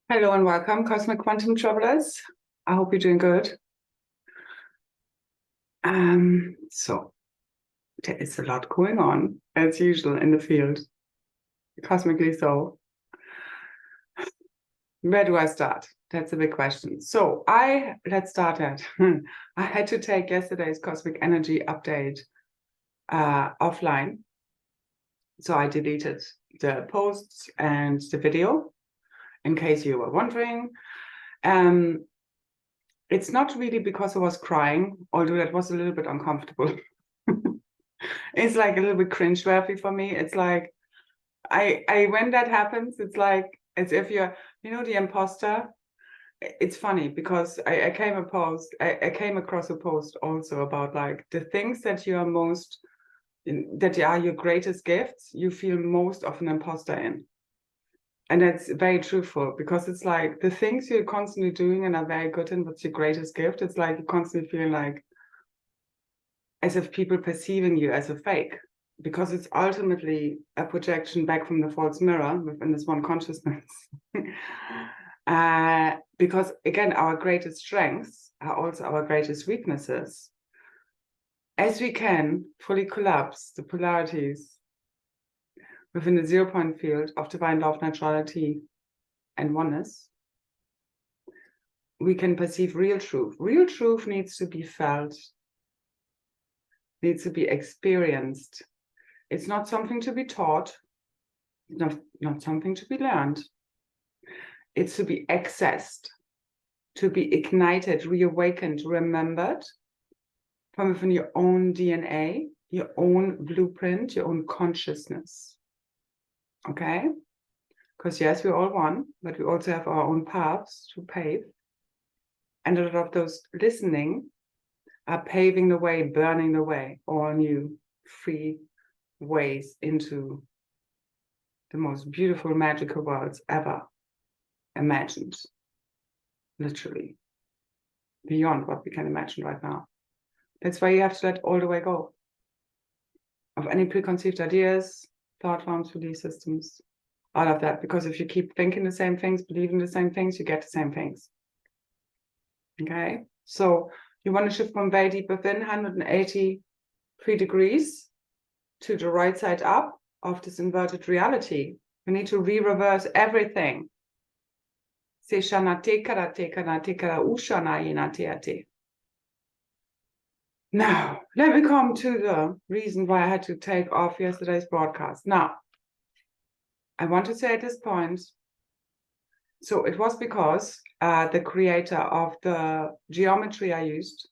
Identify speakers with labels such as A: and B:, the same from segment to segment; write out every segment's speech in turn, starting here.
A: Hello and welcome, Cosmic Quantum Travelers. I hope you're doing good. So there is a lot going on, as usual, in the field, cosmically so. Where do I start? That's a big question. So let's start at, I had to take yesterday's Cosmic Energy update offline. So I deleted the posts and the video, in case you were wondering. It's not really because I was crying, although that was a little bit uncomfortable. It's like a little bit cringe-worthy for me. It's like, when that happens, it's like, as if you're, the imposter. It's funny because I came across a post also about like the things that you are that are your greatest gifts, you feel most of an imposter in. And that's very truthful because it's like the things you're constantly doing and are very good in, what's your greatest gift? It's like you constantly feel like as if people perceiving you as a fake, because it's ultimately a projection back from the false mirror within this one consciousness. Because again, our greatest strengths are also our greatest weaknesses. As we can fully collapse the polarities within the 0-point field of divine love, neutrality, and oneness, we can perceive real truth. Real truth needs to be felt, needs to be experienced. It's not something to be taught, not something to be learned. It's to be accessed, to be ignited, reawakened, remembered from within your own DNA, your own blueprint, your own consciousness. Okay? Because yes, we're all one, but we also have our own paths to pave. And a lot of those listening are paving the way, burning the way, all new, free ways into the most beautiful, magical worlds ever imagined. Literally. Beyond what we can imagine right now. That's why you have to let all the way go. Of any preconceived ideas, thought forms, belief systems, all of that. Because if you keep thinking the same things, believing the same things, you get the same things. Okay? So you want to shift from very deep within, 183 degrees to the right side up of this inverted reality. You need to re-reverse everything. Now, let me come to the reason why I had to take off yesterday's broadcast. Now, I want to say at this point, so it was because the creator of the geometry I used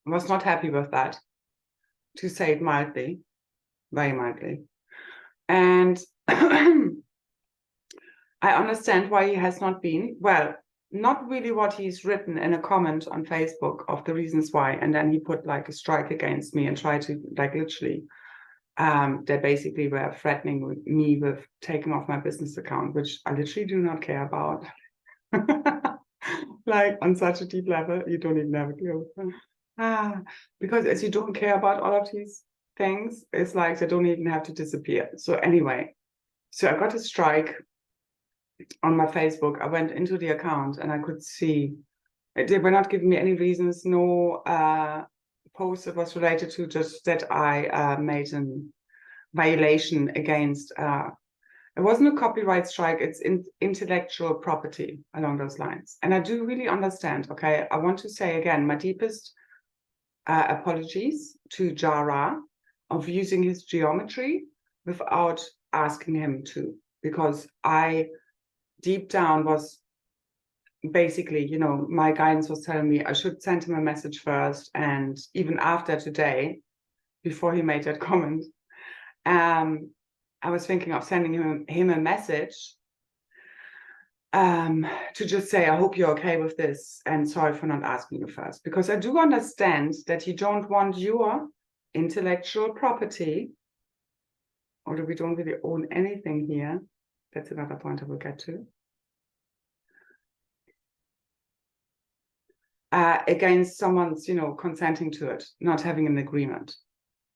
A: was not happy with that, to say it mildly, very mildly. And I understand why he has not been, well, not really what he's written in a comment on Facebook of the reasons why. And then he put like a strike against me and tried to like literally, they basically were threatening me with taking off my business account, which I literally do not care about. Like on such a deep level, you don't even have a clue. Because as you don't care about all of these things, it's like they don't even have to disappear. So anyway, so I got a strike on my Facebook. I went into the account and I could see they were not giving me any reasons, no post that was related to just that I made a violation against it wasn't a copyright strike, it's intellectual property along those lines. And I do really understand, okay? I want to say again, my deepest apologies to Jara of using his geometry without asking him to, because I deep down was basically, my guidance was telling me I should send him a message first. And even after today, before he made that comment, I was thinking of sending him a message to just say, I hope you're okay with this and sorry for not asking you first, because I do understand that you don't want your intellectual property, although we don't really own anything here. That's another point I will get to. Against someone's, consenting to it, not having an agreement.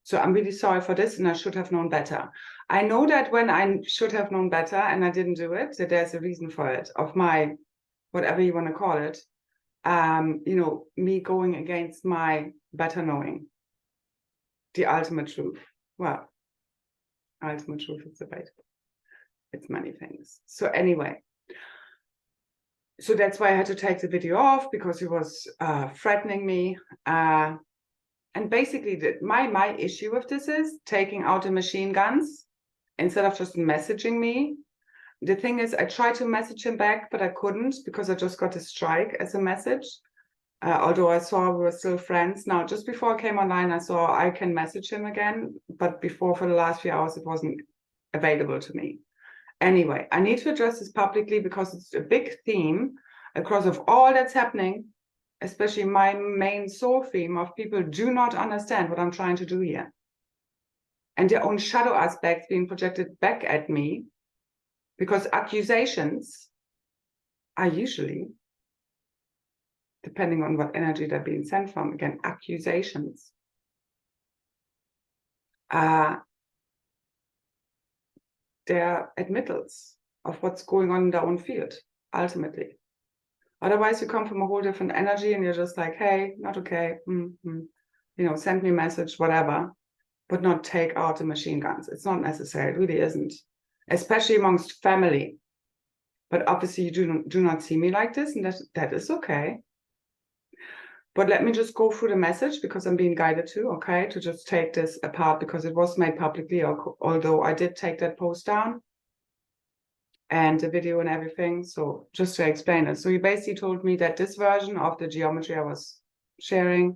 A: So I'm really sorry for this, and I should have known better. I know that when I should have known better and I didn't do it, that there's a reason for it, of my, whatever you want to call it, you know, me going against my better knowing, the ultimate truth. Well, ultimate truth is debatable. It's many things. So anyway, so that's why I had to take the video off, because he was threatening me. And basically, my issue with this is taking out the machine guns instead of just messaging me. The thing is, I tried to message him back, but I couldn't, because I just got a strike as a message. Although I saw we were still friends. Now, just before I came online, I saw I can message him again, but before, for the last few hours, it wasn't available to me. Anyway, I need to address this publicly because it's a big theme across of all that's happening, especially my main sole theme of people do not understand what I'm trying to do here. And their own shadow aspects being projected back at me, because accusations are usually, depending on what energy they're being sent from, again, accusations are their admittals of what's going on in their own field, ultimately. Otherwise, you come from a whole different energy and you're just like, hey, not okay, you know, send me a message, whatever, but not take out the machine guns. It's not necessary, it really isn't, especially amongst family. But obviously you do not see me like this, and that is okay. But let me just go through the message, because I'm being guided to, okay, to just take this apart, because it was made publicly, although I did take that post down and the video and everything. So just to explain it. So he basically told me that this version of the geometry I was sharing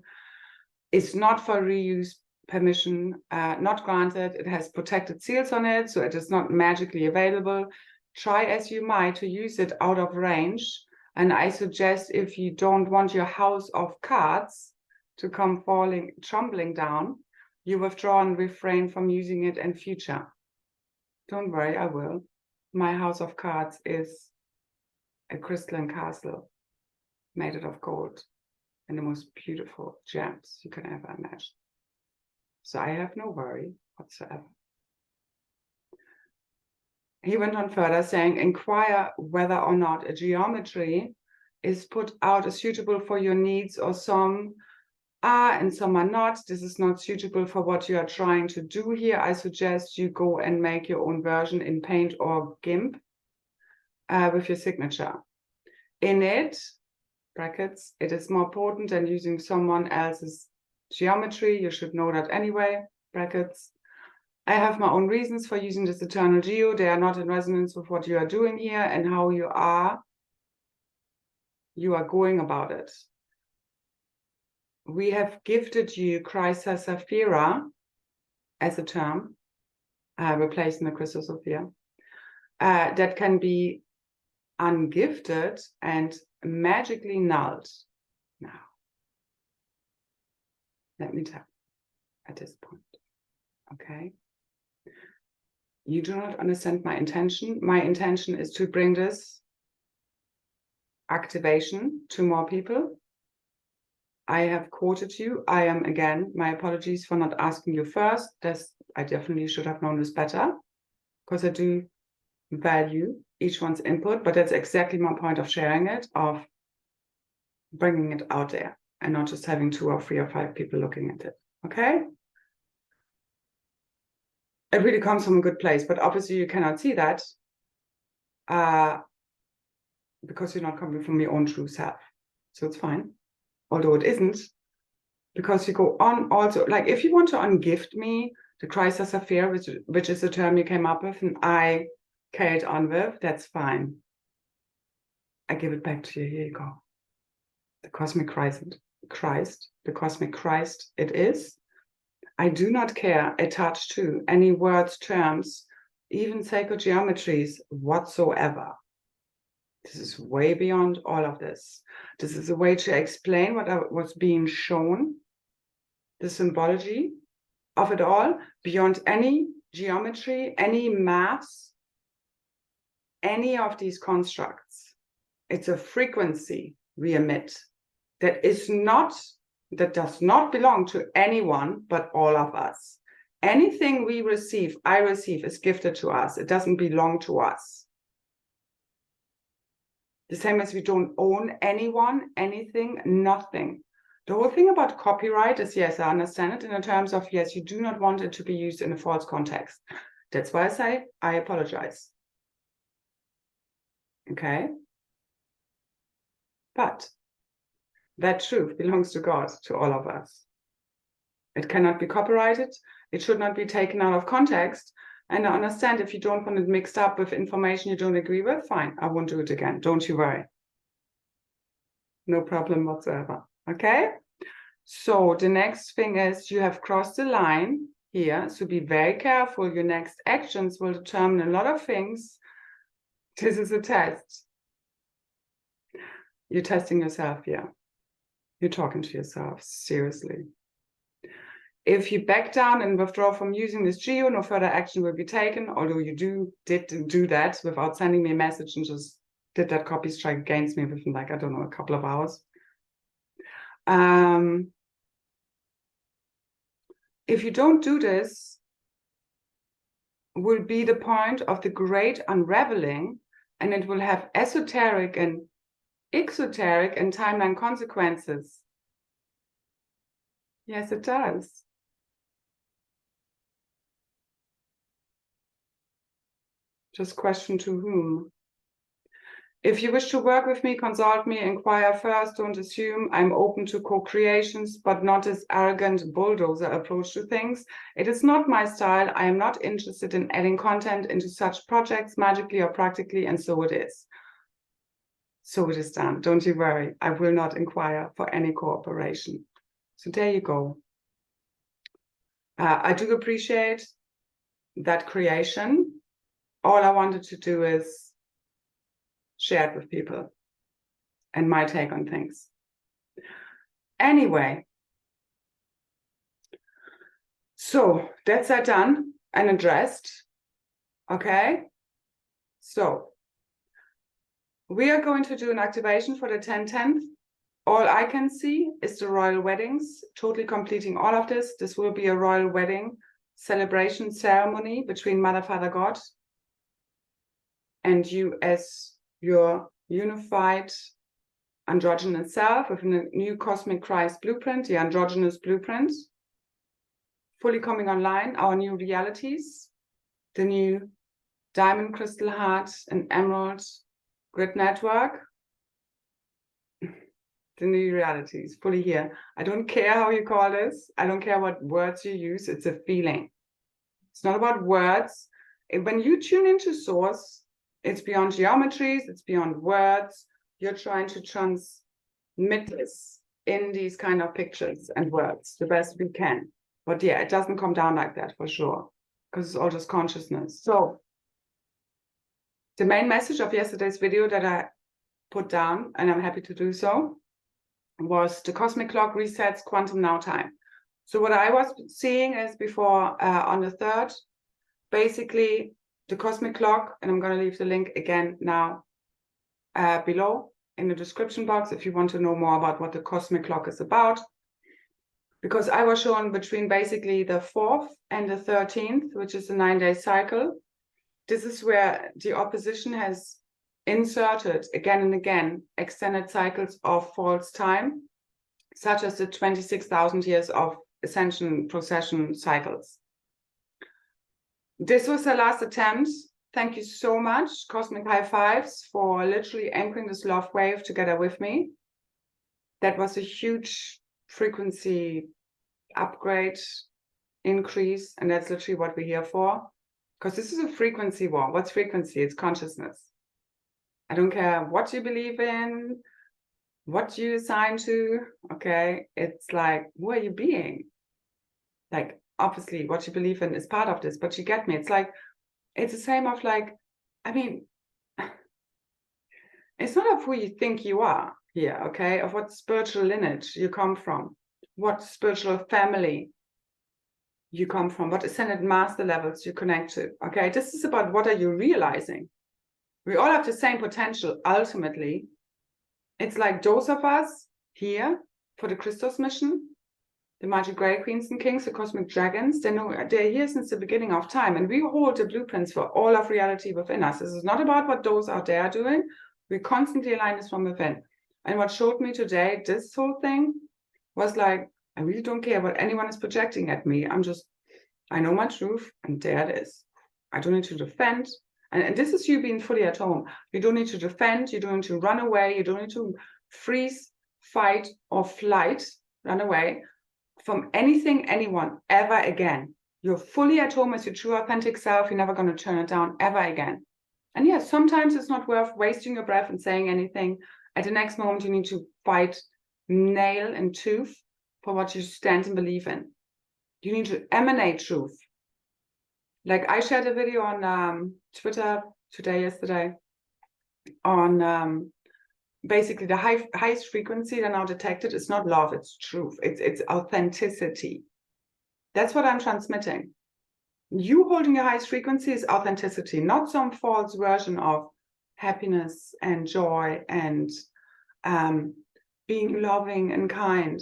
A: is not for reuse permission, not granted. It has protected seals on it, so it is not magically available. Try as you might to use it out of range. And I suggest, if you don't want your house of cards to come tumbling down, you withdraw and refrain from using it in future. Don't worry, I will. My house of cards is a crystalline castle made out of gold and the most beautiful gems you can ever imagine. So I have no worry whatsoever. He went on further saying, inquire whether or not a geometry is put out as suitable for your needs, or some are and some are not. This is not suitable for what you are trying to do here. I suggest you go and make your own version in Paint or GIMP with your signature. In it, brackets, it is more potent than using someone else's geometry. You should know that anyway, brackets. I have my own reasons for using this eternal geo. They are not in resonance with what you are doing here and how you are going about it. We have gifted you Christos-Sophia as a term, replacing the Christos-Sophia, that can be ungifted and magically nulled. Now, let me tell at this point, okay? You do not understand my intention. My intention is to bring this activation to more people. I have quoted you. I am, again, my apologies for not asking you first. I definitely should have known this better, because I do value each one's input, but that's exactly my point of sharing it, of bringing it out there and not just having 2 or 3 or 5 people looking at it, okay? It really comes from a good place, but obviously you cannot see that because you're not coming from your own true self. So it's fine, although it isn't, because you go on also, like if you want to ungift me the Christos-Sophia, which is a term you came up with and I carried on with, that's fine. I give it back to you. Here you go. The Cosmic Kryst, the Cosmic Kryst it is. I do not care attached to any words, terms, even sacred geometries whatsoever. This is way beyond all of this. This is a way to explain what was being shown, the symbology of it all, beyond any geometry, any maths, any of these constructs. It's a frequency we emit that does not belong to anyone but all of us. Anything we receive, I receive, is gifted to us. It doesn't belong to us. The same as we don't own anyone, anything, nothing. The whole thing about copyright is, yes, I understand it in the terms of, yes, you do not want it to be used in a false context. That's why I say, I apologize. Okay? But that truth belongs to God, to all of us. It cannot be copyrighted. It should not be taken out of context. And I understand if you don't want it mixed up with information you don't agree with, fine, I won't do it again. Don't you worry. No problem whatsoever. Okay? So the next thing is you have crossed the line here. So be very careful. Your next actions will determine a lot of things. This is a test. You're testing yourself here. You're talking to yourself, seriously. If you back down and withdraw from using this geo, no further action will be taken, although you did do that without sending me a message and just did that copy strike against me within, like, I don't know, a couple of hours. If you don't do this, will be the point of the great unraveling, and it will have esoteric and exoteric and timeline consequences. Yes, it does. Just question to whom. If you wish to work with me, consult me, inquire first, don't assume. I'm open to co-creations, but not this arrogant bulldozer approach to things. It is not my style. I am not interested in adding content into such projects, magically or practically, and so it is. So it is done. Don't you worry. I will not inquire for any cooperation. So there you go. I do appreciate that creation. All I wanted to do is share it with people and my take on things. Anyway, so that's that done and addressed. Okay, so we are going to do an activation for the 10/10th. All I can see is the royal weddings, totally completing all of this. This will be a royal wedding celebration ceremony between Mother, Father, God, and you as your unified androgynous self within a new Cosmic Kryst blueprint, the Androgenous Blueprint, fully coming online, our new realities, the new diamond, crystal heart, and emerald grid network, the new realities, fully here. I don't care how you call this. I don't care what words you use. It's a feeling. It's not about words. When you tune into source, it's beyond geometries, it's beyond words. You're trying to transmit this in these kind of pictures and words the best we can. But yeah, it doesn't come down like that for sure, because it's all just consciousness. So the main message of yesterday's video that I put down, and I'm happy to do so, was the cosmic clock resets quantum now time. So what I was seeing is before on the 3rd, basically the cosmic clock, and I'm going to leave the link again now below in the description box if you want to know more about what the cosmic clock is about, because I was shown between basically the 4th and the 13th, which is a 9-day cycle. This is where the opposition has inserted again and again extended cycles of false time, such as the 26,000 years of Ascension procession cycles. This was the last attempt. Thank you so much, Cosmic High Fives, for literally anchoring this love wave together with me. That was a huge frequency upgrade, increase, and that's literally what we're here for. Because this is a frequency war. What's frequency? It's consciousness. I don't care what you believe in, what you assign to, okay? It's like, who are you being? Like, obviously, what you believe in is part of this, but you get me. It's like, it's the same of like, I mean, it's not of who you think you are here, okay? Of what spiritual lineage you come from, what spiritual family you come from, what ascended master levels you connect to, okay? This is about what are you realizing. We all have the same potential, ultimately. It's like those of us here for the Christos mission, the magic grey queens and kings, the cosmic dragons, they're here since the beginning of time, and we hold the blueprints for all of reality within us. This is not about what those out there are doing. We constantly align this from within. And what showed me today, this whole thing, was like, I really don't care what anyone is projecting at me. I know my truth, and there it is. I don't need to defend. And this is you being fully at home. You don't need to defend. You don't need to run away. You don't need to freeze, fight, or flight, run away from anything, anyone, ever again. You're fully at home as your true, authentic self. You're never going to turn it down ever again. And yes, sometimes it's not worth wasting your breath and saying anything. At the next moment, you need to fight nail and tooth for what you stand and believe in. You need to emanate truth. Like I shared a video on Twitter yesterday, on basically the highest frequency that now detected is not love, it's truth, it's authenticity. That's what I'm transmitting. You holding your highest frequency is authenticity, not some false version of happiness and joy and being loving and kind.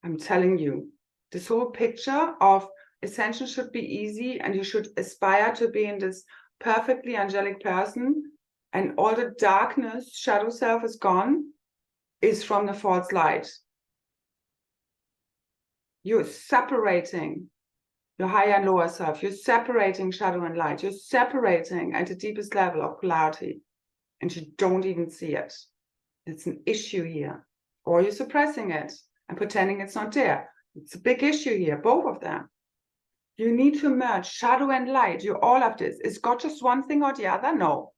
A: I'm telling you, this whole picture of Ascension should be easy, and you should aspire to be in this perfectly angelic person, and all the darkness, shadow self is gone, is from the false light. You're separating your higher and lower self. You're separating shadow and light. You're separating at the deepest level of polarity, and you don't even see it. It's an issue here. Or you're suppressing it and pretending it's not there. It's a big issue here, both of them. You need to merge shadow and light. You're all of this. Is God just one thing or the other? No.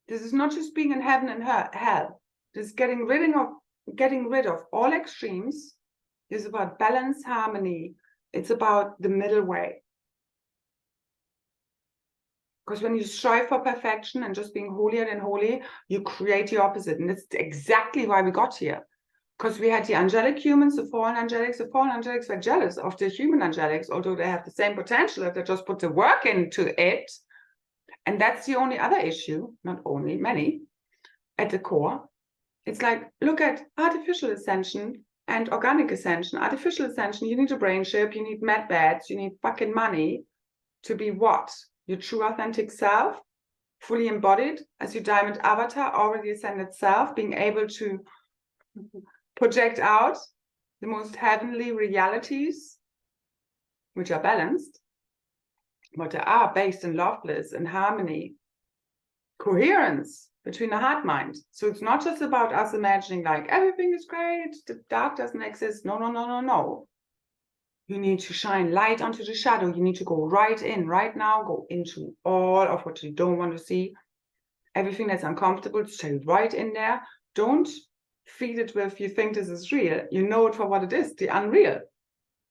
A: This is not just being in heaven and hell. This is getting rid of all extremes. It's about balance, harmony. It's about the middle way. Because when you strive for perfection and just being holier than holy, you create the opposite. And that's exactly why we got here. Because we had the angelic humans, the fallen angelics. The fallen angelics were jealous of the human angelics, although they have the same potential if they just put the work into it. And that's the only other issue, not only, many, at the core. It's like, look at artificial ascension and organic ascension. Artificial ascension, you need a brain chip, you need med beds, you need fucking money to be what? Your true authentic self, fully embodied as your diamond avatar, already ascended self, being able to project out the most heavenly realities, which are balanced, but they are based in love, bliss, and harmony, coherence between the heart mind. So it's not just about us imagining like everything is great, the dark doesn't exist. No, no, no, no, no. You need to shine light onto the shadow. You need to go right in, right now, go into all of what you don't want to see. Everything that's uncomfortable, stay right in there. Don't feed it with, you think this is real. You know it for what it is, the unreal.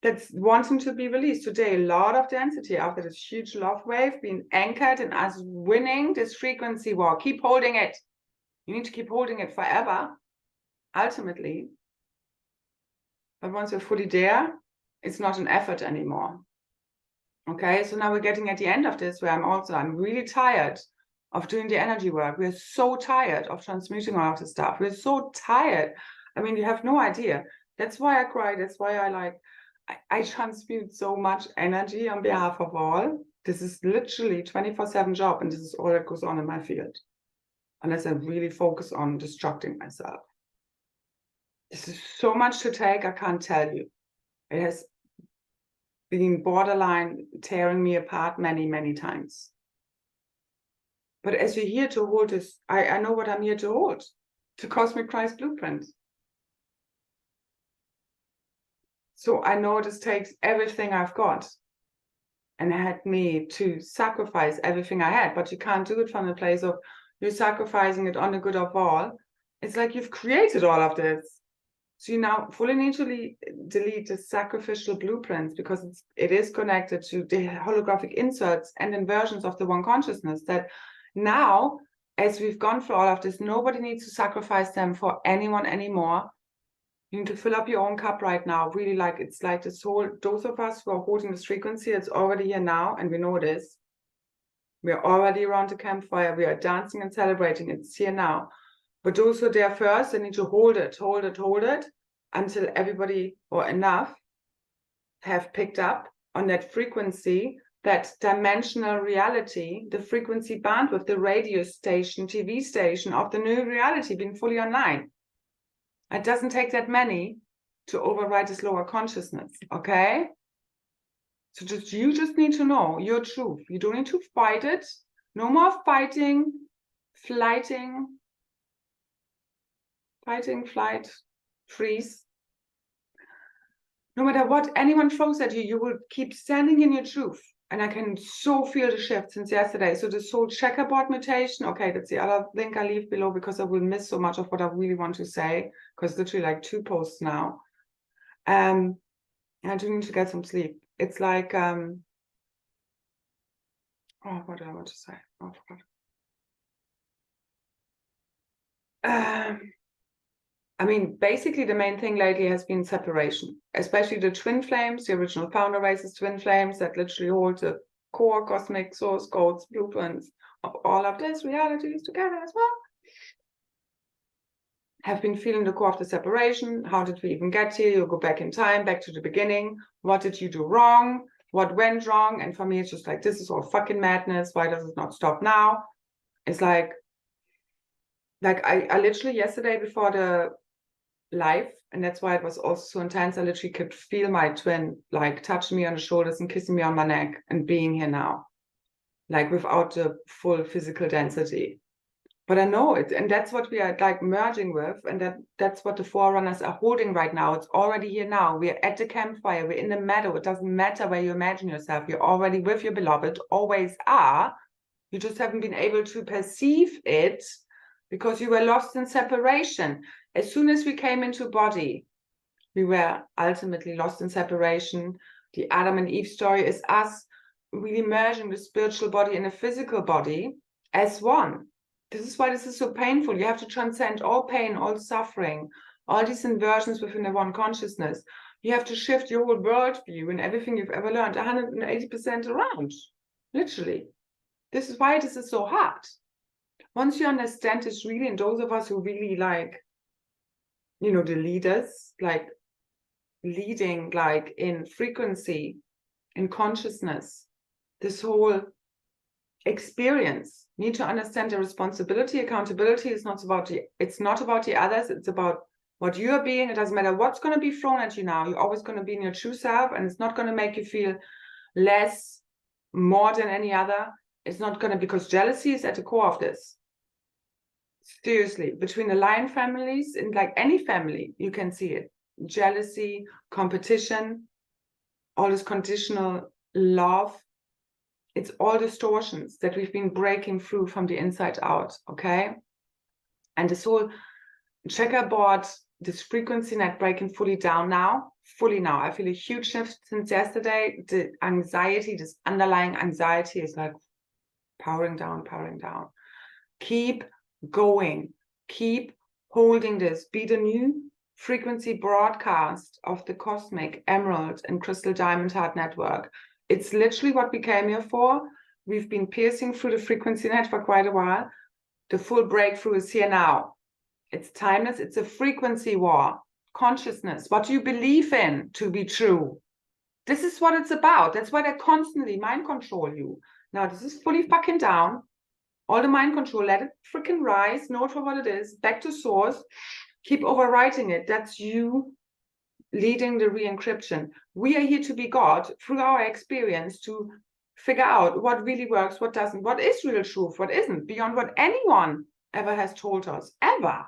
A: That's wanting to be released. Today, a lot of density after this huge love wave being anchored in us winning this frequency war. Keep holding it. You need to keep holding it forever, ultimately. But once you're fully there, it's not an effort anymore. Okay, so now we're getting at the end of this where I'm really tired of doing the energy work. We're so tired of transmuting all of the stuff. We're so tired. I mean, you have no idea. That's why I cry. That's why I transmute so much energy on behalf of all. This is literally 24/7 job, and this is all that goes on in my field. Unless I really focus on destructing myself. This is so much to take, I can't tell you. It has been borderline tearing me apart many, many times. But as you're here to hold this, I know what I'm here to hold. The Cosmic Kryst blueprint. So I know this takes everything I've got and had me to sacrifice everything I had, but you can't do it from the place of you're sacrificing it on the good of all. It's like you've created all of this. So you now fully need to delete the sacrificial blueprints because it is connected to the holographic inserts and inversions of the one consciousness that now, as we've gone through all of this, nobody needs to sacrifice them for anyone anymore. You need to fill up your own cup right now. Really, like it's like this whole, those of us who are holding this frequency, it's already here now, and we know it is. We're already around the campfire. We are dancing and celebrating. It's here now. But those who are there first, they need to hold it until everybody, or enough, have picked up on that frequency, that dimensional reality, the frequency bandwidth, the radio station, TV station of the new reality being fully online. It doesn't take that many to override this lower consciousness, okay? So you just need to know your truth. You don't need to fight it. No more fighting, flighting, flight, freeze. No matter what anyone throws at you, you will keep standing in your truth. And I can so feel the shift since yesterday. So this whole checkerboard mutation, okay, that's the other link I leave below because I will miss so much of what I really want to say, because literally like 2 posts now. I do need to get some sleep. It's like, oh, what do I want to say? Oh, I forgot. I mean, basically the main thing lately has been separation, especially the twin flames, the original founder races twin flames that literally hold the core cosmic source codes, blueprints of all of these realities together as well. Have been feeling the core of the separation. How did we even get here? You go back in time, back to the beginning. What did you do wrong? What went wrong? And for me, it's just like, this is all fucking madness. Why does it not stop now? It's like I literally yesterday before the live, and that's why it was also so intense, I literally could feel my twin like touching me on the shoulders and kissing me on my neck and being here now, like without the full physical density. But I know it, and that's what we are like merging with, and that's what the forerunners are holding right now. It's already here now. We're at the campfire, we're in the meadow. It doesn't matter where you imagine yourself, you're already with your beloved, always are. You just haven't been able to perceive it because you were lost in separation. As soon as we came into body, we were ultimately lost in separation. The Adam and Eve story is us really merging the spiritual body in a physical body as one. This is why this is so painful. You have to transcend all pain, all suffering, all these inversions within the one consciousness. You have to shift your whole worldview and everything you've ever learned 180% around, literally. This is why this is so hard. Once you understand this really, and those of us who really like, you know, the leaders, like leading like in frequency, in consciousness, this whole experience, need to understand the responsibility. Accountability is not about it's not about the others, it's about what you are being. It doesn't matter what's going to be thrown at you now. You're always going to be in your true self, and it's not going to make you feel less, more than any other. It's not going to, because jealousy is at the core of this. Seriously, between the lion families, in like any family, you can see it. Jealousy, competition, all this conditional love. It's all distortions that we've been breaking through from the inside out, okay? And this whole checkerboard, this frequency net breaking fully now. I feel a huge shift since yesterday. The anxiety, this underlying anxiety is like powering down. Keep going, keep holding this. Be the new frequency broadcast of the cosmic emerald and crystal diamond heart network. It's literally what we came here for. We've been piercing through the frequency net for quite a while. The full breakthrough is here now. It's timeless. It's a frequency war. Consciousness. What do you believe in to be true? This is what it's about. That's why they constantly mind control you. Now, this is fully fucking down. All the mind control, let it freaking rise. Know it for what it is. Back to source. Keep overwriting it. That's you leading the re-encryption. We are here to be God through our experience to figure out what really works, what doesn't, what is real truth, what isn't, beyond what anyone ever has told us, ever.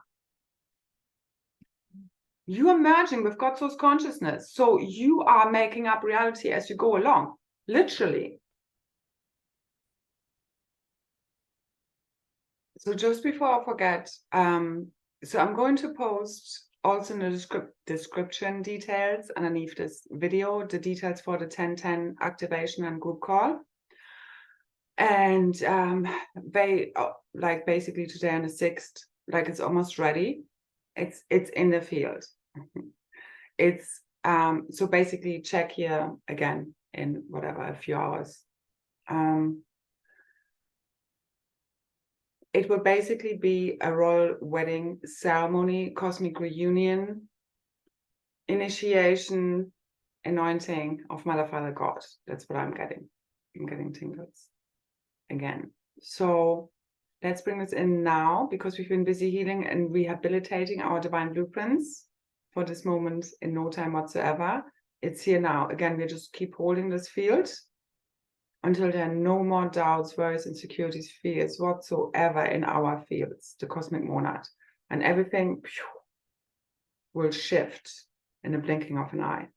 A: You are merging with God's source consciousness. So you are making up reality as you go along, literally. So just before I forget, so I'm going to post also in the description details underneath this video, the details for the 10-10 activation and group call. And they like basically today on the 6th, like it's almost ready. It's in the field. It's so basically check here again in whatever, a few hours. It will basically be a royal wedding ceremony, cosmic reunion, initiation, anointing of Mother, Father, God. That's what I'm getting. I'm getting tingles again. So let's bring this in now, because we've been busy healing and rehabilitating our divine blueprints for this moment in no time whatsoever. It's here now. Again, we just keep holding this field until there are no more doubts, worries, insecurities, fears whatsoever in our fields, the cosmic monad. And everything will shift in the blinking of an eye.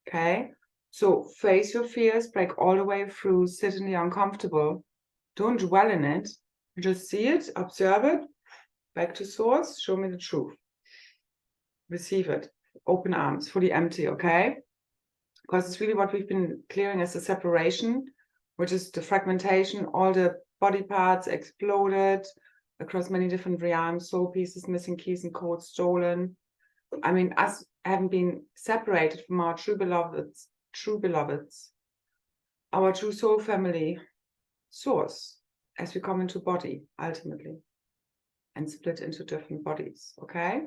A: Okay? So face your fears, break all the way through, sit in the uncomfortable. Don't dwell in it. Just see it, observe it, back to source, show me the truth. Receive it, open arms, fully empty, okay? Because it's really what we've been clearing as the separation, which is the fragmentation, all the body parts exploded across many different realms, soul pieces, missing keys and codes stolen. I mean, us having been separated from our true beloveds, our true soul family source, as we come into body, ultimately, and split into different bodies, okay?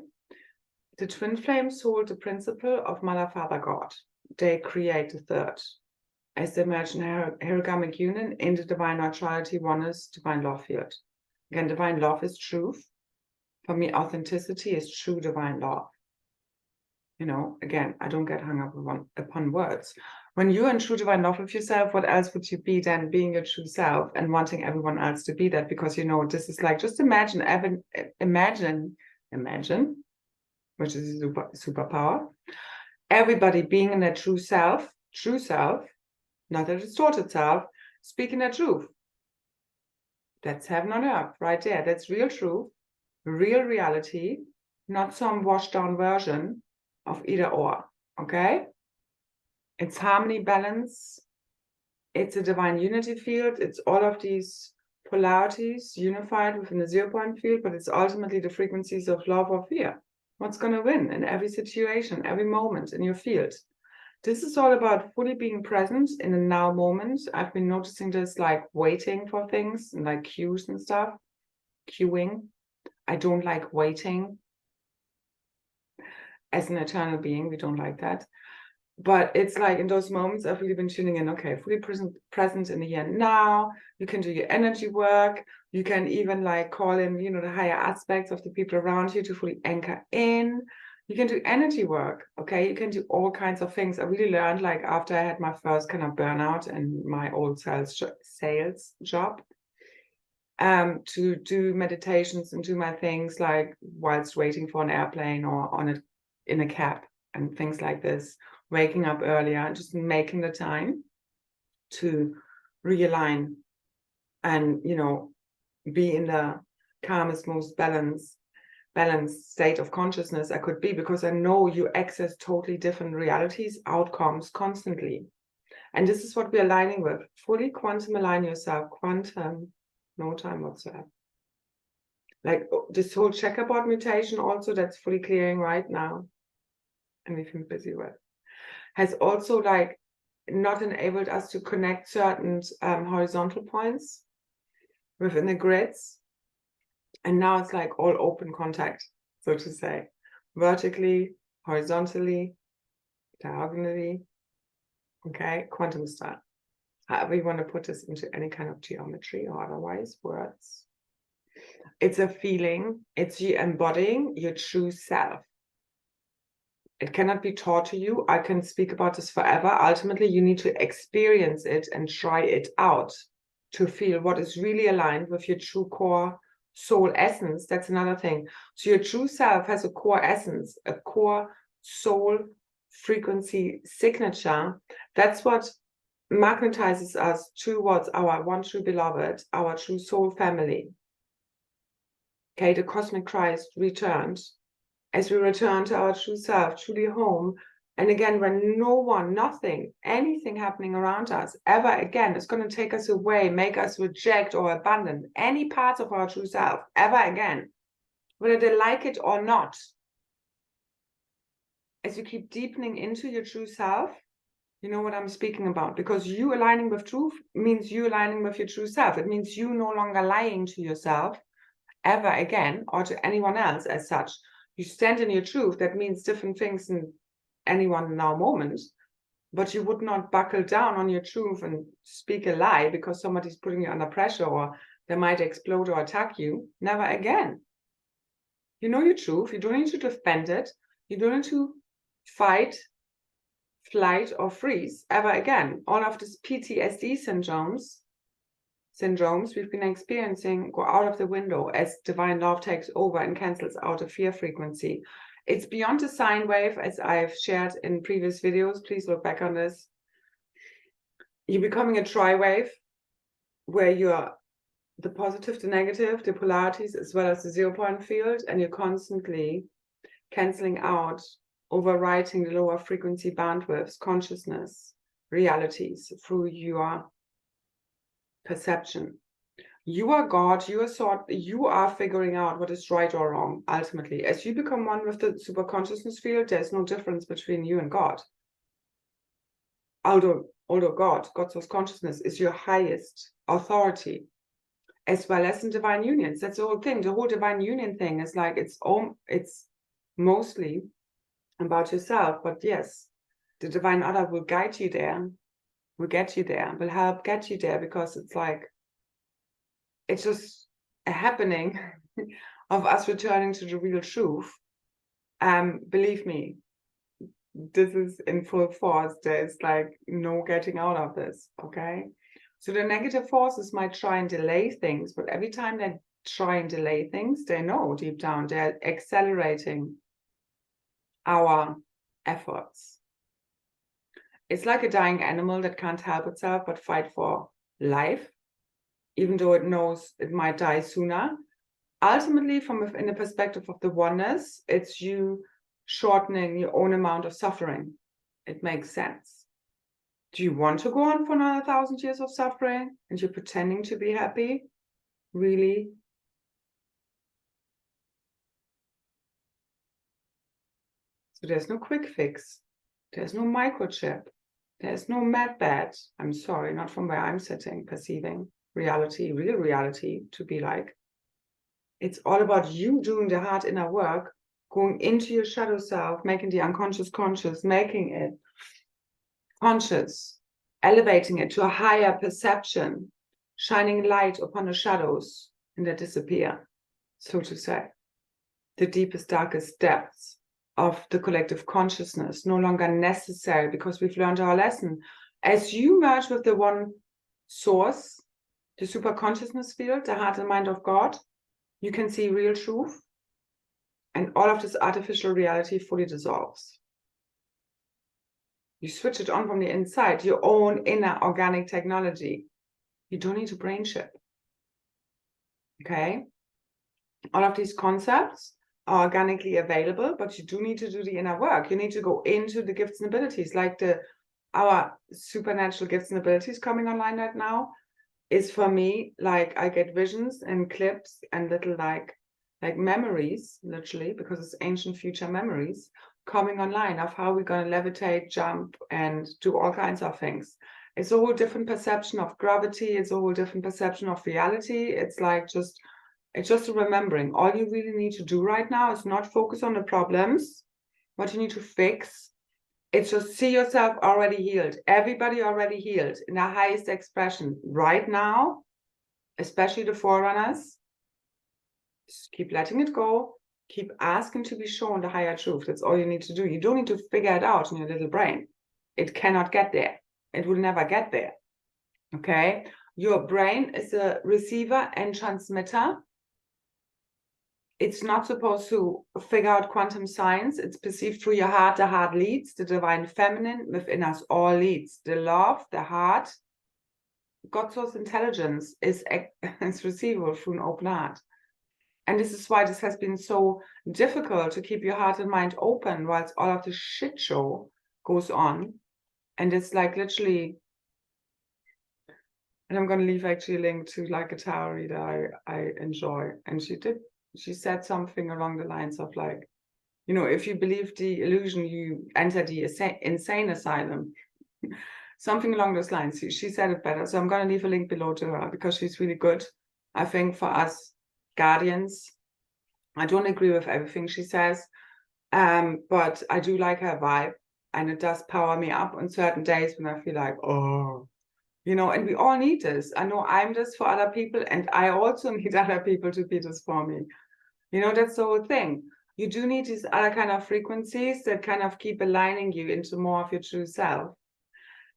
A: The twin flames hold the principle of Mother, Father, God. They create the third. As they merge in Zamic Union in the divine neutrality, oneness, divine love field. Again, divine love is truth. For me, authenticity is true divine love. You know, again, I don't get hung up upon words. When you're in true divine love with yourself, what else would you be than being your true self and wanting everyone else to be that? Because, you know, this is like, just imagine, which is a superpower. Everybody being in their true self, not a distorted self, speaking their truth. That's heaven on earth, right there. That's real truth, real reality, not some washed down version of either or, okay? It's harmony, balance. It's a divine unity field. It's all of these polarities unified within the 0-point field, but it's ultimately the frequencies of love or fear. What's going to win in every situation, every moment in your field? This is all about fully being present in the now moment. I've been noticing this, like waiting for things and like cues and stuff, queuing. I don't like waiting. As an eternal being, we don't like that. But it's like in those moments, I've really been tuning in, okay, fully present in the here and now. You can do your energy work. You can even like call in, you know, the higher aspects of the people around you to fully anchor in. You can do energy work, okay? You can do all kinds of things. I really learned, like after I had my first kind of burnout in my old sales job, to do meditations and do my things like whilst waiting for an airplane or in a cab and things like this, waking up earlier and just making the time to realign and, you know, be in the calmest, most balanced state of consciousness I could be, because I know you access totally different realities, outcomes constantly. And this is what we're aligning with. Fully quantum align yourself, quantum, no time whatsoever. Like this whole checkerboard mutation also, that's fully clearing right now. And we've been busy with. Has also like not enabled us to connect certain horizontal points within the grids. And now it's like all open contact, so to say, vertically, horizontally, diagonally, okay, quantum style. However you want to put this into any kind of geometry or otherwise words. It's a feeling, it's you embodying your true self. It cannot be taught to you. I can speak about this forever. Ultimately, you need to experience it and try it out to feel what is really aligned with your true core soul essence. That's another thing. So your true self has a core essence, a core soul frequency signature. That's what magnetizes us towards our one true beloved, our true soul family. Okay, the Cosmic Kryst returned. As we return to our true self, truly home, and again, when no one, nothing, anything happening around us ever again is going to take us away, make us reject or abandon any parts of our true self ever again, whether they like it or not. As you keep deepening into your true self, you know what I'm speaking about, because you aligning with truth means you aligning with your true self. It means you no longer lying to yourself ever again or to anyone else as such. You stand in your truth. That means different things in any one now moment. but you would not buckle down on your truth and speak a lie because somebody's putting you under pressure or they might explode or attack you. Never again. You know your truth. You don't need to defend it. You don't need to fight, flight, or freeze ever again. All of these PTSD syndromes we've been experiencing go out of the window as divine love takes over and cancels out a fear frequency. It's beyond the sine wave, as I've shared in previous videos. Please look back on this. You're becoming a tri-wave where you're the positive, the negative, the polarities, as well as the 0-point field, and you're constantly canceling out, overwriting the lower frequency bandwidths, consciousness, realities through your perception. You are God, you are thought, you are figuring out what is right or wrong, ultimately. As you become one with the super consciousness field, there's no difference between you and God. Although God's consciousness is your highest authority, as well as in divine unions. That's the whole thing. The whole divine union thing is like it's mostly about yourself, but yes, the divine other will guide you there, will get you there, will help get you there, because it's like, it's just a happening of us returning to the real truth. Believe me, this is in full force. There's like no getting out of this, okay? So the negative forces might try and delay things, but every time they try and delay things, they know deep down they're accelerating our efforts. It's like a dying animal that can't help itself but fight for life, even though it knows it might die sooner. Ultimately, from within the perspective of the oneness, it's you shortening your own amount of suffering. It makes sense. Do you want to go on for another 1,000 years of suffering and you're pretending to be happy? Really? So there's no quick fix. There's no microchip. There's no med bed. I'm sorry, not from where I'm sitting, perceiving reality, real reality to be like. It's all about you doing the hard inner work, going into your shadow self, making the unconscious conscious, making it conscious, elevating it to a higher perception, shining light upon the shadows and they disappear, so to say. The deepest, darkest depths of the collective consciousness, no longer necessary because we've learned our lesson. As you merge with the one source, the super consciousness field, the heart and mind of God, you can see real truth, and all of this artificial reality fully dissolves. You switch it on from the inside, your own inner organic technology. You don't need to brain chip. Okay? All of these concepts are organically available, but you do need to do the inner work. You need to go into the gifts and abilities, like our supernatural gifts and abilities coming online right now is for me, like I get visions and clips and little like memories, literally, because it's ancient future memories coming online of how we're going to levitate, jump, and do all kinds of things. It's a whole different perception of gravity. It's a whole different perception of reality. It's like it's just a remembering. All you really need to do right now is not focus on the problems, what you need to fix. It's just see yourself already healed. Everybody already healed in the highest expression right now, especially the forerunners. Just keep letting it go. Keep asking to be shown the higher truth. That's all you need to do. You don't need to figure it out in your little brain. It cannot get there. It will never get there. Okay? Your brain is a receiver and transmitter. It's not supposed to figure out quantum science. It's perceived through your heart. The heart leads. The divine feminine within us all leads. The love, the heart, God's source intelligence is receivable through an open heart. And this is why this has been so difficult to keep your heart and mind open whilst all of the shit show goes on. And it's like literally, and I'm going to leave actually a link to like a tarot reader I enjoy. And she said something along the lines of like, you know, if you believe the illusion, you enter the insane asylum. Something along those lines. She said it better. So I'm going to leave a link below to her because she's really good. I think for us guardians, I don't agree with everything she says, but I do like her vibe. And it does power me up on certain days when I feel like, oh, you know, and we all need this. I know I'm this for other people, and I also need other people to be this for me. You know, that's the whole thing. You do need these other kind of frequencies that kind of keep aligning you into more of your true self.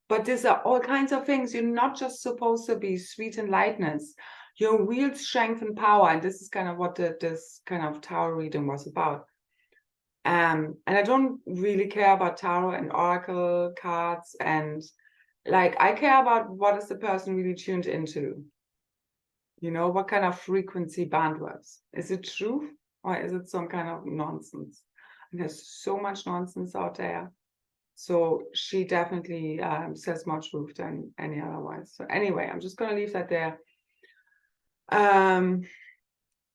A: But these are all kinds of things. You're not just supposed to be sweet and lightness. Your real strength and power. And this is kind of what this kind of tarot reading was about. And I don't really care about tarot and oracle cards. And like, I care about what is the person really tuned into. You know, what kind of frequency bandwidth? Is it truth or is it some kind of nonsense? And there's so much nonsense out there. So she definitely says more truth than any otherwise. So anyway, I'm just going to leave that there.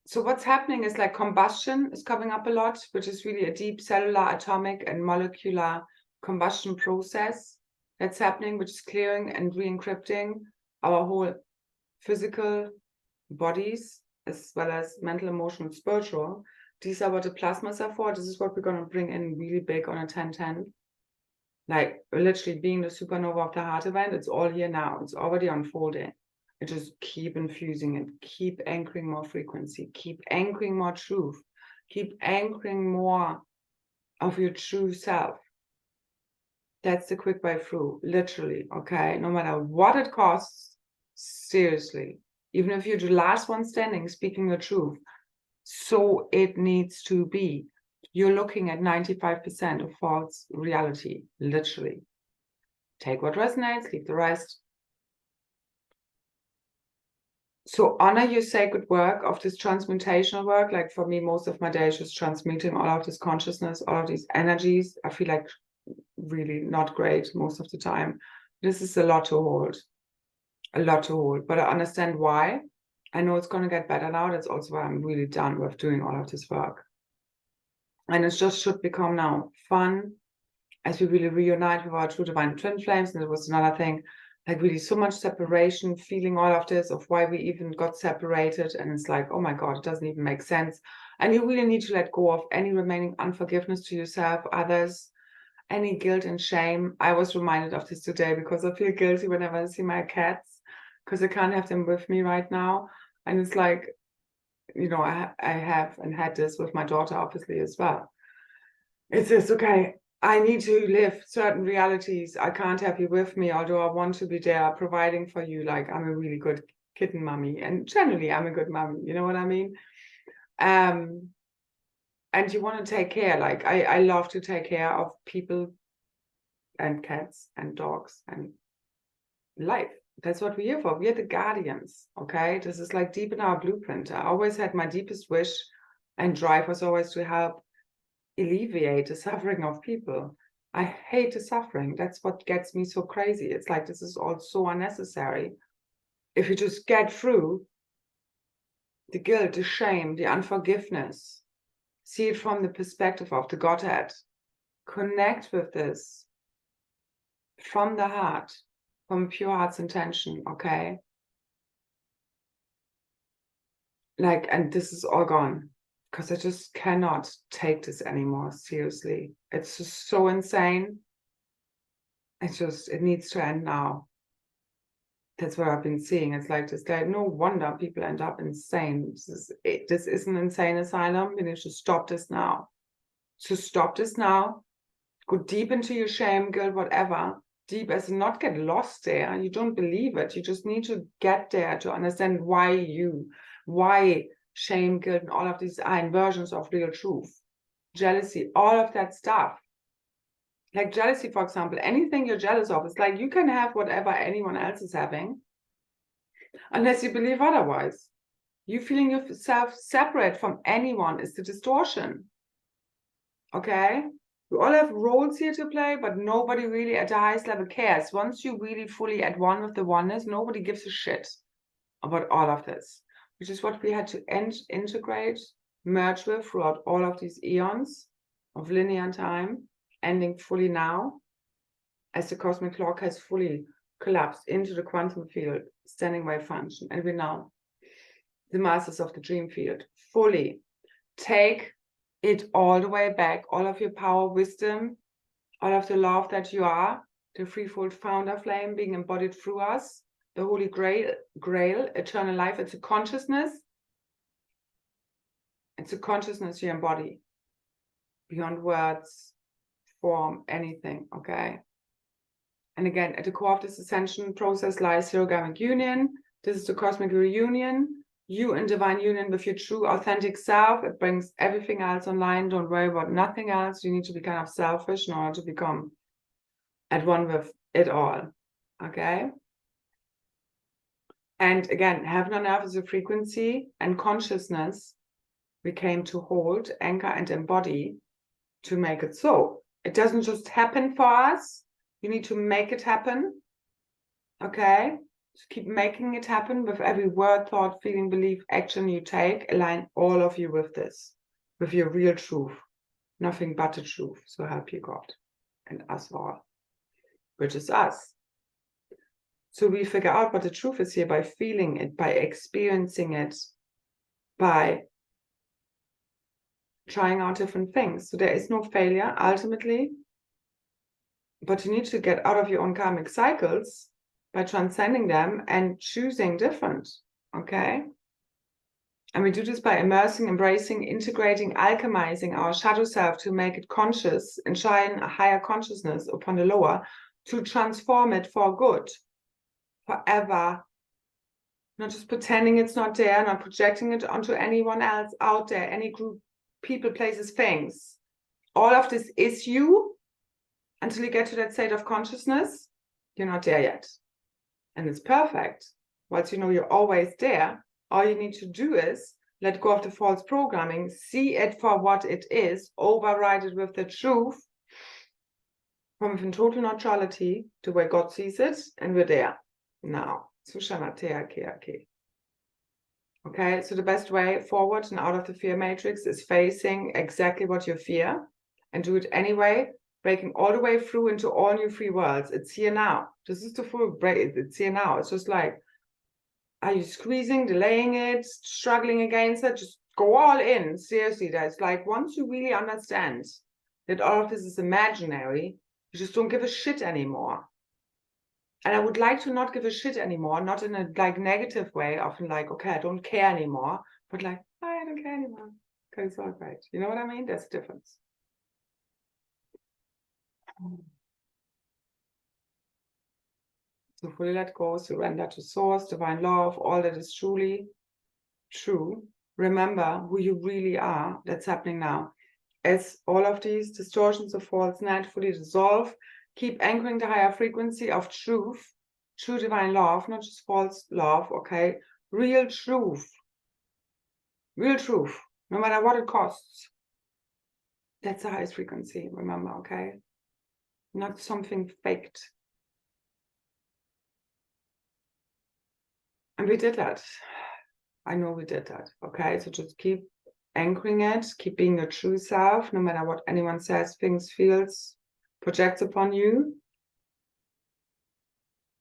A: So what's happening is like combustion is coming up a lot, which is really a deep cellular, atomic, and molecular combustion process that's happening, which is clearing and re-encrypting our whole physical bodies, as well as mental, emotional, spiritual. These are what the plasmas are for. This is what we're going to bring in really big on a 10-10. Like literally being the supernova of the heart event, it's all here now. It's already unfolding. It just keep infusing it, keep anchoring more frequency, keep anchoring more truth, keep anchoring more of your true self. That's the quick way through, literally, okay? No matter what it costs, seriously. Even if you're the last one standing, speaking the truth, so it needs to be. You're looking at 95% of false reality, literally. Take what resonates, leave the rest. So honor your sacred work of this transmutational work. Like for me, most of my day is just transmuting all of this consciousness, all of these energies. I feel like really not great most of the time. This is a lot to hold, but I understand why. I know it's going to get better now. That's also why I'm really done with doing all of this work. And it just should become now fun as we really reunite with our true divine twin flames. And there was another thing, like really so much separation, feeling all of this of why we even got separated. And it's like, oh my God, it doesn't even make sense. And you really need to let go of any remaining unforgiveness to yourself, others, any guilt and shame. I was reminded of this today because I feel guilty whenever I see my cats because I can't have them with me right now. And it's like, you know, I have and had this with my daughter, obviously, as well. It's just, okay, I need to live certain realities. I can't have you with me, although I want to be there providing for you. Like, I'm a really good kitten mommy. And generally, I'm a good mommy. You know what I mean? And you want to take care. Like, I love to take care of people and cats and dogs and life. That's what we're here for. We're the guardians, okay? This is like deep in our blueprint. I always had my deepest wish and drive was always to help alleviate the suffering of people. I hate the suffering. That's what gets me so crazy. It's like, this is all so unnecessary. If you just get through the guilt, the shame, the unforgiveness, see it from the perspective of the Godhead, connect with this from the heart, from pure heart's intention, okay? Like, and this is all gone because I just cannot take this anymore, seriously. It's just so insane. It needs to end now. That's what I've been seeing. It's like this, like, no wonder people end up insane. This is an insane asylum. We need to stop this now. So stop this now. Go deep into your shame, guilt, whatever. Deep as in not get lost there. You don't believe it. You just need to get there to understand why shame, guilt, and all of these are inversions of real truth. Jealousy, all of that stuff. Like jealousy, for example, anything you're jealous of, it's like you can have whatever anyone else is having, unless you believe otherwise. You feeling yourself separate from anyone is the distortion. Okay? We all have roles here to play, but nobody really at the highest level cares. Once you really fully at one with the oneness, nobody gives a shit about all of this, which is what we had to integrate, merge with throughout all of these eons of linear time, ending fully now, as the cosmic clock has fully collapsed into the quantum field, standing wave function, and we now, the masters of the dream field, fully take it all the way back, all of your power, wisdom, all of the love that you are, the threefold founder flame being embodied through us, the holy grail, eternal life. It's a consciousness. It's a consciousness you embody beyond words, form, anything, okay? And again, at the core of this ascension process lies Zamic Union. This is the cosmic reunion. You in divine union with your true authentic self. It brings everything else online. Don't worry about nothing else. You need to be kind of selfish in order to become at one with it all, okay? And again, heaven on earth is a frequency, and consciousness we came to hold, anchor, and embody to make it so. It doesn't just happen for us. You need to make it happen, okay? So keep making it happen with every word, thought, feeling, belief, action you take. Align all of you with this, with your real truth. Nothing but the truth. So help you God and us all, which is us. So we figure out what the truth is here by feeling it, by experiencing it, by trying out different things. So there is no failure ultimately, but you need to get out of your own karmic cycles by transcending them and choosing different, okay? And we do this by immersing, embracing, integrating, alchemizing our shadow self to make it conscious and shine a higher consciousness upon the lower, to transform it for good, forever. Not just pretending it's not there, not projecting it onto anyone else out there, any group, people, places, things. All of this is you until you get to that state of consciousness. You're not there yet. And it's perfect. Once you know you're always there, all you need to do is let go of the false programming, see it for what it is, override it with the truth, from within total neutrality, the way God sees it, and we're there now. Okay, so the best way forward and out of the fear matrix is facing exactly what you fear and do it anyway, breaking all the way through into all new free worlds. It's here now. This is the full break. It's here now. It's just like, are you squeezing, delaying it, struggling against it? Just go all in. Seriously, that's like, once you really understand that all of this is imaginary, you just don't give a shit anymore. And I would like to not give a shit anymore, not in a like negative way, often like, okay, I don't care anymore, but like, I don't care anymore because it's all great. You know what I mean? There's a difference. So fully let go, surrender to source, divine love, all that is truly true. Remember who you really are. That's happening now. As all of these distortions of false net fully dissolve, keep anchoring the higher frequency of truth, true divine love, not just false love, okay? Real truth, no matter what it costs. That's the highest frequency, remember, okay? Not something faked. And we did that. I know we did that, okay? So just keep anchoring it, keep being your true self, no matter what anyone says, thinks, feels, projects upon you.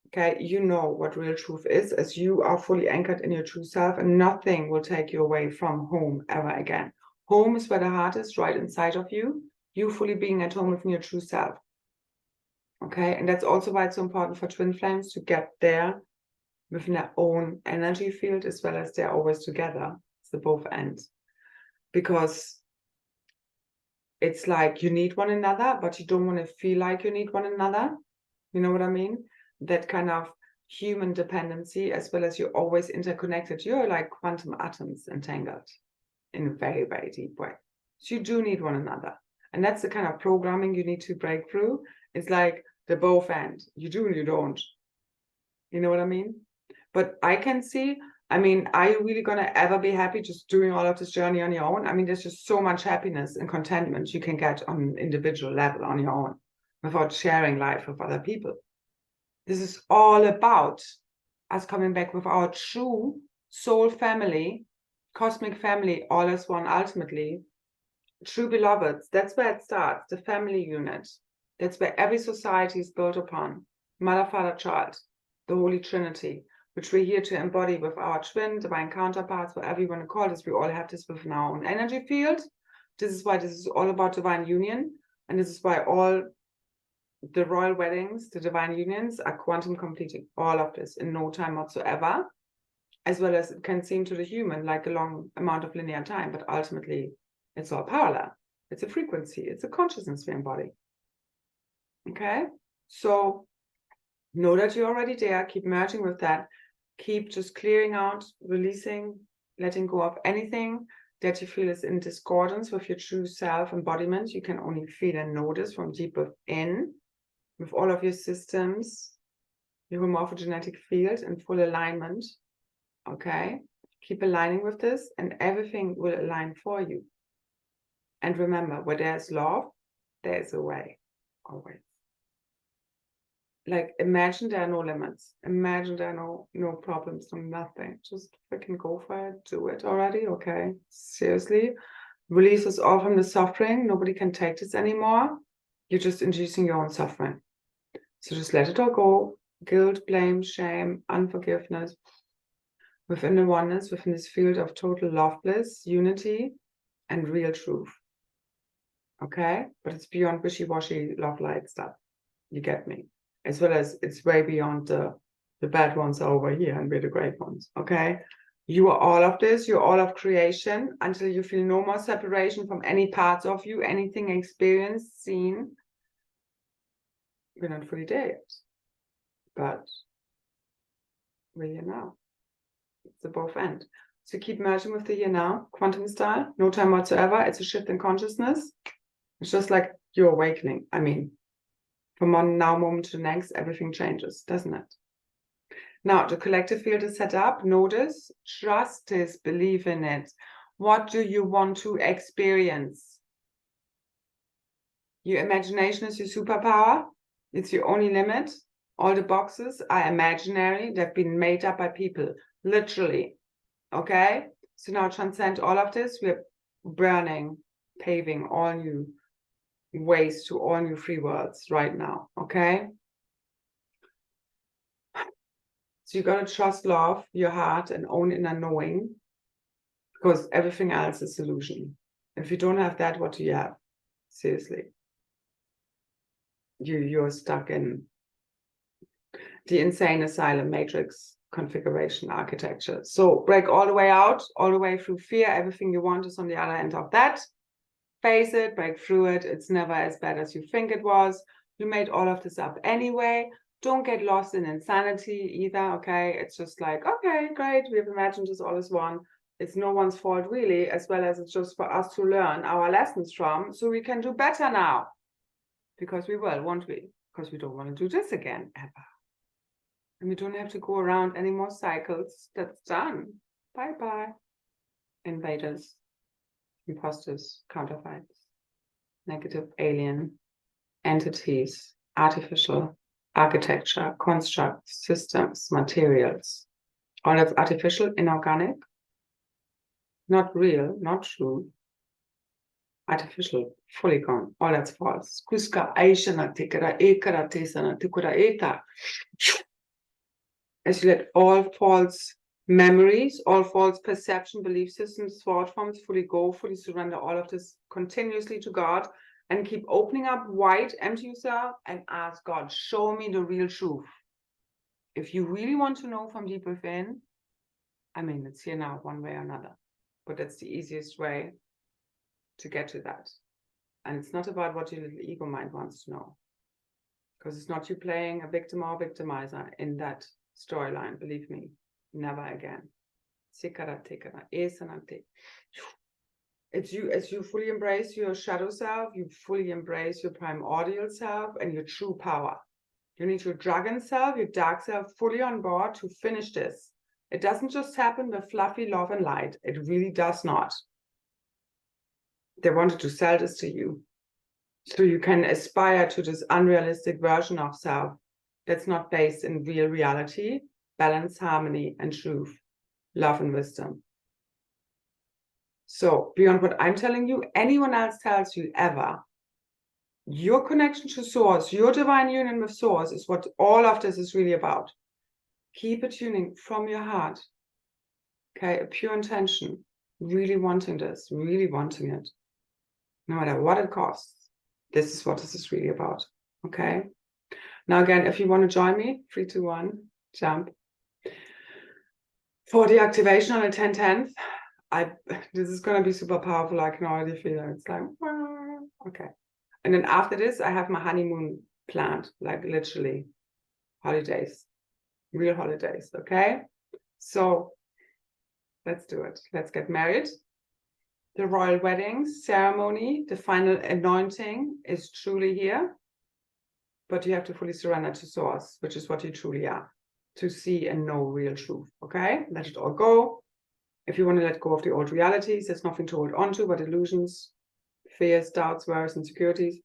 A: Okay, you know what real truth is, as you are fully anchored in your true self, and nothing will take you away from home ever again. Home is where the heart is, right inside of you. You fully being at home within your true self. Okay, and that's also why it's so important for twin flames to get there within their own energy field, as well as they're always together. It's the both ends. Because it's like you need one another, but you don't want to feel like you need one another. You know what I mean? That kind of human dependency, as well as you're always interconnected. You're like quantum atoms entangled in a very, very deep way. So you do need one another. And that's the kind of programming you need to break through. It's like the both end. You do and you don't. You know what I mean? But I can see, I mean, are you really going to ever be happy just doing all of this journey on your own? I mean, there's just so much happiness and contentment you can get on an individual level on your own without sharing life with other people. This is all about us coming back with our true soul family, cosmic family, all as one ultimately, true beloveds. That's where it starts, the family unit. That's where every society is built upon. Mother, Father, Child, the Holy Trinity, which we're here to embody with our twin, divine counterparts, whatever you want to call this. We all have this within our own energy field. This is why this is all about divine union. And this is why all the royal weddings, the divine unions are quantum completing all of this in no time whatsoever, as well as it can seem to the human like a long amount of linear time, but ultimately it's all parallel. It's a frequency, it's a consciousness we embody. Okay, so know that you're already there, keep merging with that, keep just clearing out, releasing, letting go of anything that you feel is in discordance with your true self embodiment. You can only feel and notice from deep within, with all of your systems, your morphogenetic field in full alignment. Okay, keep aligning with this and everything will align for you. And remember, where there's love, there's a way, always. Like, imagine there are no limits. Imagine there are no problems, no nothing. Just freaking go for it, do it already, okay? Seriously, release us all from the suffering. Nobody can take this anymore. You're just inducing your own suffering. So just let it all go. Guilt, blame, shame, unforgiveness. Within the oneness, within this field of total love, bliss, unity, and real truth. Okay? But it's beyond wishy-washy love light stuff. You get me? As well as it's way beyond the bad ones are over here and we're the great ones. Okay? You are all of this. You're all of creation until you feel no more separation from any parts of you, anything experienced, seen. We're not fully there yet. But we're here now. It's the both end. So keep merging with the here now, quantum style, no time whatsoever. It's a shift in consciousness. It's just like you're awakening. I mean, from one now moment to the next, everything changes, doesn't it? Now, the collective field is set up. Notice, trust this, believe in it. What do you want to experience? Your imagination is your superpower. It's your only limit. All the boxes are imaginary. They've been made up by people, literally. Okay? So now transcend all of this. We're burning, paving all new ways to all new free worlds right now. Okay? So you got to trust love, your heart, and own inner knowing, because everything else is illusion. If you don't have that, what do you have? Seriously. You're stuck in the insane asylum matrix configuration architecture. So break all the way out, all the way through fear. Everything you want is on the other end of that. Face it, break through it. It's never as bad as you think it was. You made all of this up anyway. Don't get lost in insanity either, okay? It's just like, okay, great, we've imagined this all as one. It's no one's fault really, as well as it's just for us to learn our lessons from, so we can do better now. Because we will, won't we? Because we don't want to do this again, ever. And we don't have to go around any more cycles. That's done. Bye-bye. Invaders, imposters, counterfeits, negative alien, entities, artificial, architecture, constructs, systems, materials. All that's artificial, inorganic, not real, not true. Artificial, fully gone. All that's false. As you let all false memories, all false perception, belief systems, thought forms fully go, fully surrender all of this continuously to God, and keep opening up wide, empty yourself, and ask God, show me the real truth. If you really want to know from deep within, I mean, it's here now, one way or another. But that's the easiest way to get to that. And it's not about what your little ego mind wants to know. Because it's not you playing a victim or victimizer in that storyline, believe me, never again. It's you, as you fully embrace your shadow self, you fully embrace your primordial self and your true power. You need your dragon self, your dark self fully on board to finish this. It doesn't just happen with fluffy love and light. It really does not. They wanted to sell this to you, so you can aspire to this unrealistic version of self that's not based in real reality, balance, harmony, and truth, love and wisdom. So beyond what I'm telling you, anyone else tells you ever, your connection to source, your divine union with source is what all of this is really about. Keep it tuning from your heart. Okay, a pure intention, really wanting this, really wanting it. No matter what it costs, this is what this is really about. Okay. Now again, if you want to join me, 3, 2, 1, jump. For the activation on the 10/10th, this is going to be super powerful. I can already feel it. It's like, okay. And then after this, I have my honeymoon planned, like literally holidays, real holidays. Okay. So let's do it. Let's get married. The royal wedding ceremony, the final anointing is truly here. But you have to fully surrender to source, which is what you truly are, to see and know real truth. Okay, let it all go. If you want to let go of the old realities, there's nothing to hold on to but illusions, fears, doubts, worries, insecurities.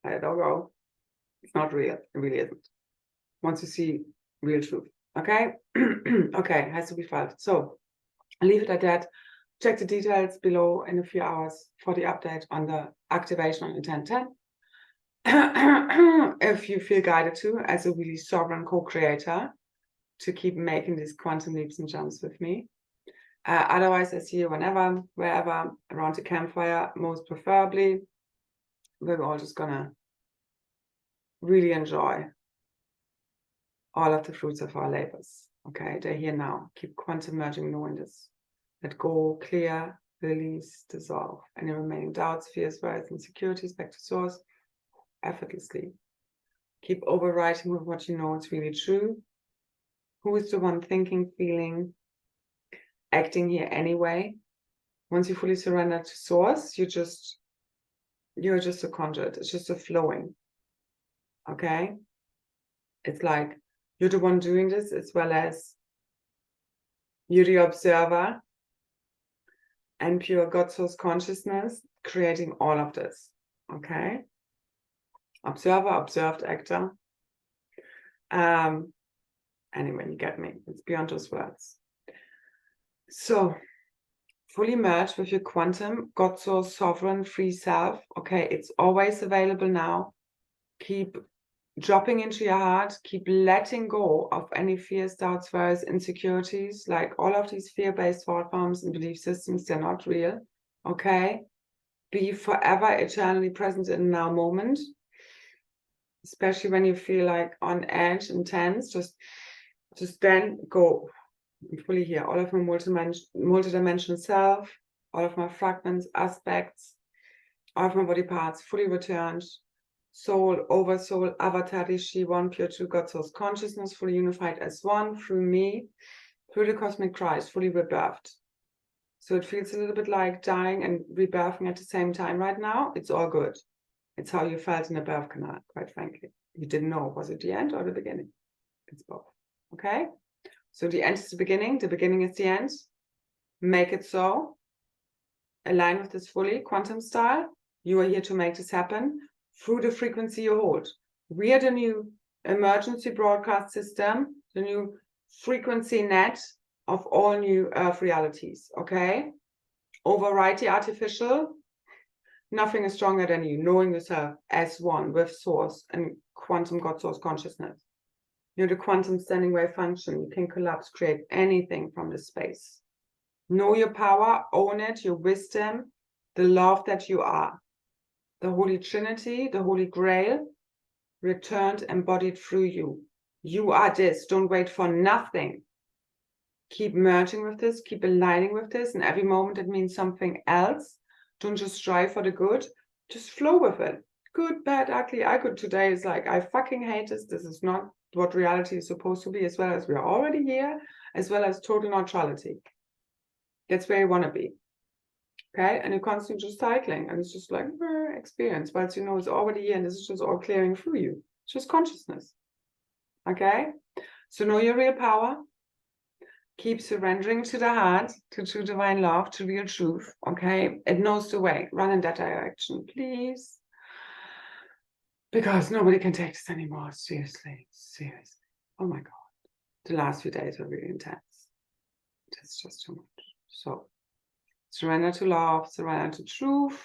A: Let it all go. It's not real. It really isn't. Once you see real truth. Okay. Okay, has to be felt. So I'll leave it at that. Check the details below in a few hours for the update on the activation on the 10/10. If you feel guided to, as a really sovereign co-creator, to keep making these quantum leaps and jumps with me. Otherwise, I see you whenever, wherever, around the campfire, most preferably. We're all just gonna really enjoy all of the fruits of our labors. Okay, they're here now. Keep quantum merging, knowing this. Let go, clear, release, dissolve any remaining doubts, fears, worries, insecurities back to source effortlessly. Keep overwriting with what you know is really true. Who is the one thinking, feeling, acting here anyway? Once you fully surrender to source, you're just a conduit. It's just a flowing. Okay? It's like you're the one doing this, as well as you're the observer and pure God source consciousness creating all of this. Okay? Observer, observed, actor. Anyway, you get me. It's beyond those words. So, fully merge with your quantum, God source, sovereign, free self. Okay, it's always available now. Keep dropping into your heart. Keep letting go of any fears, doubts, worries, insecurities. Like all of these fear-based thought forms and belief systems, they're not real. Okay? Be forever, eternally present in the now moment. Especially when you feel like on edge and tense, just then go. I'm fully here. All of my multidimensional self, all of my fragments, aspects, all of my body parts fully returned. Soul, oversoul, avatar, Rishi, one pure true God source consciousness, fully unified as one through me, through the Cosmic Kryst, fully rebirthed. So it feels a little bit like dying and rebirthing at the same time right now. It's all good. It's how you felt in the birth canal, quite frankly. You didn't know, was it the end or the beginning? It's both. Okay? So the end is the beginning is the end. Make it so. Align with this fully, quantum style. You are here to make this happen through the frequency you hold. We are the new emergency broadcast system, the new frequency net of all new Earth realities. Okay? Overwrite the artificial. Nothing is stronger than you, knowing yourself as one with source and quantum God source consciousness. You're the quantum standing wave function. You can collapse, create anything from this space. Know your power, own it, your wisdom, the love that you are. The Holy Trinity, the Holy Grail, returned, embodied through you. You are this. Don't wait for nothing. Keep merging with this, keep aligning with this, and every moment it means something else. Don't just strive for the good, just flow with it. Good, bad, ugly. I could today is like, I fucking hate this. This is not what reality is supposed to be, as well as we are already here, as well as total neutrality. That's where you want to be. Okay, and you're constantly just cycling, and it's just like experience, but you know it's already here, and this is just all clearing through you. It's just consciousness. Okay, so know your real power. Keep surrendering to the heart, to true divine love, to real truth. Okay, it knows the way. Run in that direction, please, because nobody can take this anymore. Seriously, seriously. Oh my God, the last few days were really intense. It's just too much. So surrender to love, surrender to truth,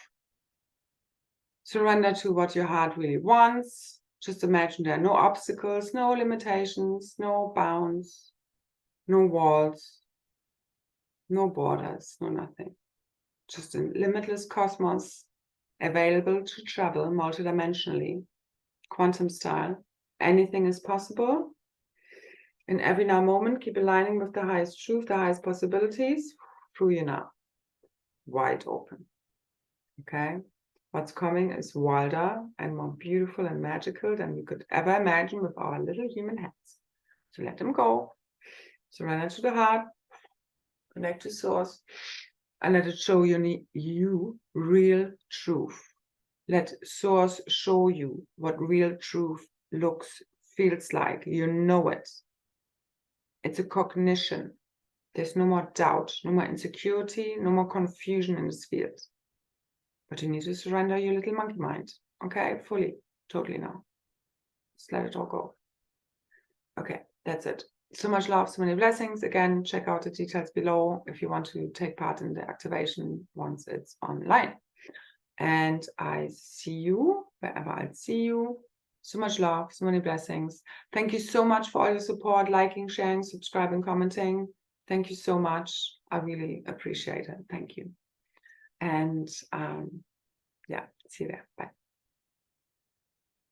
A: surrender to what your heart really wants. Just imagine there are no obstacles, no limitations, no bounds, no walls, no borders, no nothing. Just a limitless cosmos available to travel multidimensionally quantum style. Anything is possible. In every now moment, keep aligning with the highest truth, the highest possibilities through you now. Wide open. Okay? What's coming is wilder and more beautiful and magical than we could ever imagine with our little human hands. So let them go. Surrender to the heart. Connect to source. And let it show you real truth. Let source show you what real truth looks, feels like. You know it. It's a cognition. There's no more doubt, no more insecurity, no more confusion in this field. But you need to surrender your little monkey mind. Okay, fully, totally now. Just let it all go. Okay, that's it. So much love, so many blessings. Again, check out the details below if you want to take part in the activation once it's online. And I see you wherever I see you. So much love, so many blessings. Thank you so much for all your support, liking, sharing, subscribing, commenting. Thank you so much. I really appreciate it. Thank you. And yeah, see you there. Bye.